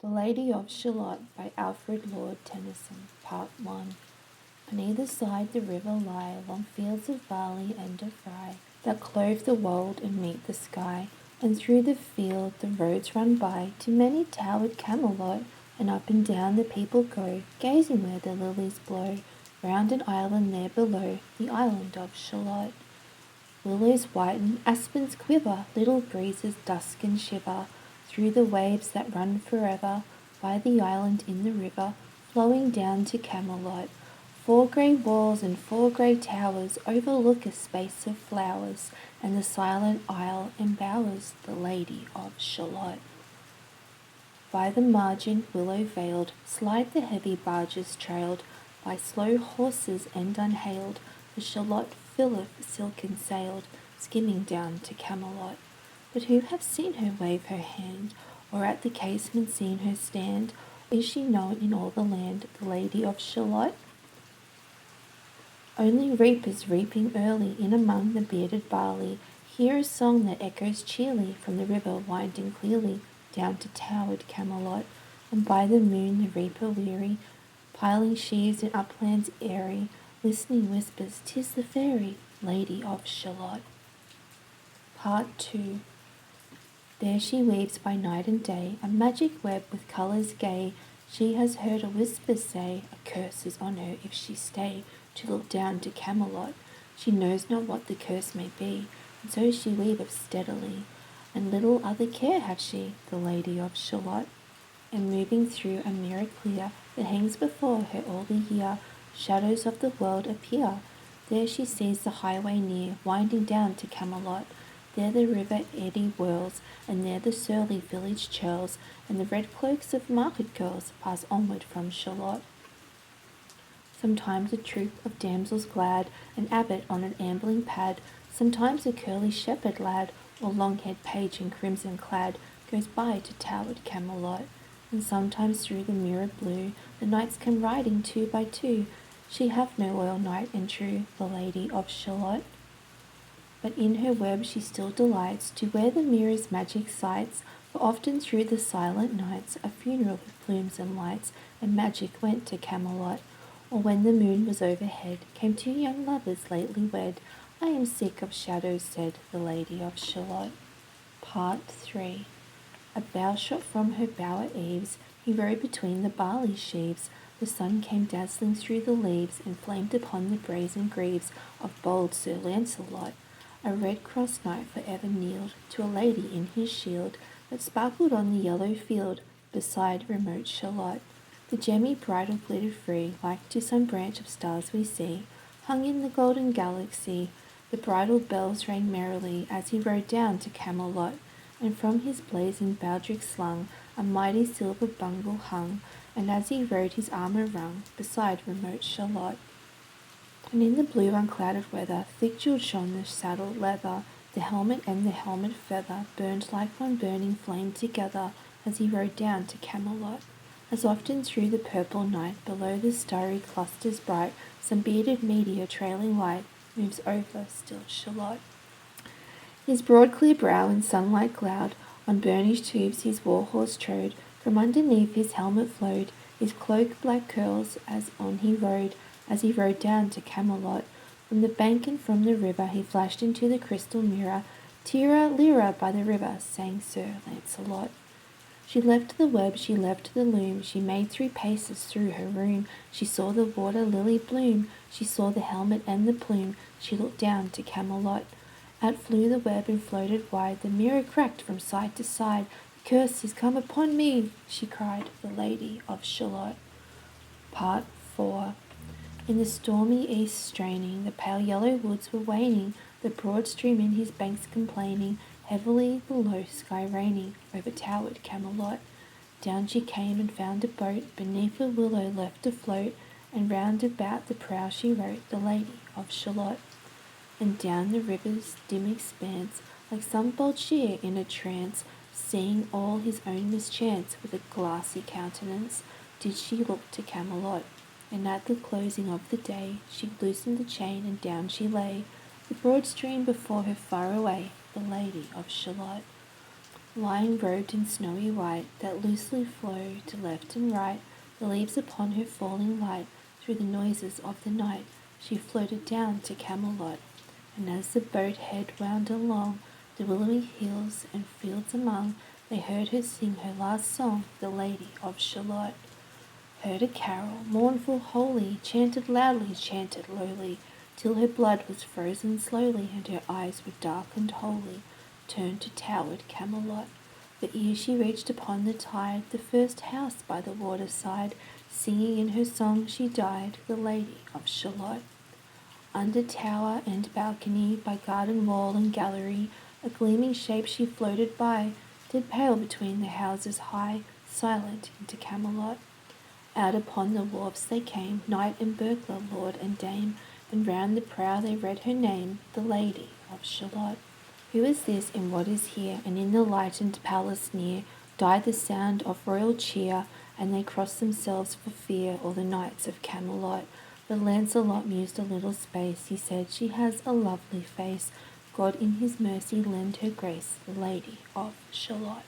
The Lady of Shallot by Alfred Lord Tennyson. Part 1. On either side the river lie long fields of barley and of rye that clothe the wold and meet the sky, and through the field the roads run by to many towered Camelot, and up and down the people go, gazing where the lilies blow, round an island there below, the island of Shallot. Willows whiten, aspens quiver, little breezes dusk and shiver through the waves that run forever by the island in the river, flowing down to Camelot. 4 grey walls and 4 grey towers overlook a space of flowers, and the silent isle embowers the Lady of Shallot. By the margin, willow-veiled, slide the heavy barges trailed by slow horses and unhailed. The Shallot filleth silken sailed, skimming down to Camelot. But who hath seen her wave her hand, or at the casement seen her stand? Is she known in all the land, the Lady of Shallot? Only reapers reaping early in among the bearded barley hear a song that echoes cheerly from the river winding clearly down to towered Camelot. And by the moon the reaper weary, piling sheaves in uplands airy, listening whispers, "'Tis the fairy Lady of Shallot." Part 2. There she weaves by night and day a magic web with colours gay. She has heard a whisper say, a curse is on her if she stay to look down to Camelot. She knows not what the curse may be, and so she weaveth steadily, and little other care hath she, the Lady of Shallot. And moving through a mirror clear that hangs before her all the year, shadows of the world appear. There she sees the highway near, winding down to Camelot. There the river eddy whirls, and there the surly village churls, and the red cloaks of market girls pass onward from Shallot. Sometimes a troop of damsels glad, an abbot on an ambling pad, sometimes a curly shepherd lad, or long-haired page in crimson clad, goes by to towered Camelot. And sometimes through the mirror blue the knights come riding 2 by 2. She hath no loyal knight and true, the Lady of Shallot. But in her web she still delights to wear the mirror's magic sights, for often through the silent nights a funeral with plumes and lights and magic went to Camelot. Or when the moon was overhead came 2 young lovers lately wed. I am sick of shadows, said the Lady of Shallot. Part 3. A bough shot from her bower eaves, he rode between the barley sheaves. The sun came dazzling through the leaves, and flamed upon the brazen greaves of bold Sir Lancelot. A red-crossed knight for ever kneeled to a lady in his shield, that sparkled on the yellow field beside remote Shallot. The gemmy bridle glittered free, like to some branch of stars we see, hung in the golden galaxy. The bridle bells rang merrily as he rode down to Camelot, and from his blazoned baldric slung a mighty silver bungle hung, and as he rode his armour rung beside remote Shallot. And in the blue unclouded weather thick jewelled shone the saddle leather, the helmet and the helmet feather burned like one burning flame together as he rode down to Camelot. As often through the purple night, below the starry clusters bright, some bearded meteor trailing light moves over still Shallot. His broad clear brow in sunlight glowed, on burnished hooves his war horse trode, from underneath his helmet flowed his cloak black curls as on he rode down to Camelot. From the bank and from the river he flashed into the crystal mirror. Tira lira by the river, sang Sir Lancelot. She left the web, she left the loom, she made 3 paces through her room. She saw the water lily bloom, she saw the helmet and the plume, she looked down to Camelot. Out flew the web and floated wide, the mirror cracked from side to side. The curse is come upon me, she cried, the Lady of Shallot. Part 4. In the stormy east straining, the pale yellow woods were waning, the broad stream in his banks complaining, heavily the low sky raining over towered Camelot. Down she came and found a boat beneath a willow left afloat, and round about the prow she wrote, the Lady of Shallot. And down the river's dim expanse, like some bold sheer in a trance, seeing all his own mischance with a glassy countenance, did she look to Camelot. And at the closing of the day she loosened the chain and down she lay, the broad stream before her far away, the Lady of Shallot. lying robed in snowy white, that loosely flow to left and right, the leaves upon her falling light, through the noises of the night, she floated down to Camelot. And as the boat head wound along, the willowy hills and fields among, they heard her sing her last song, the Lady of Shalott. Heard a carol, mournful, holy, chanted loudly, chanted lowly, till her blood was frozen slowly, and her eyes were darkened wholly, turned to towered Camelot. But ere she reached upon the tide, the first house by the water side, singing in her song she died, the Lady of Shalott. Under tower and balcony, by garden wall and gallery, a gleaming shape she floated by, dead pale between the houses high, silent into Camelot. Out upon the wharfs they came, knight and burglar, lord and dame, and round the prow they read her name, the Lady of Shalott. Who is this and what is here? And in the lightened palace near died the sound of royal cheer, and they crossed themselves for fear, all the knights of Camelot. But Lancelot mused a little space, he said, she has a lovely face, God in his mercy lend her grace, the Lady of Shallot.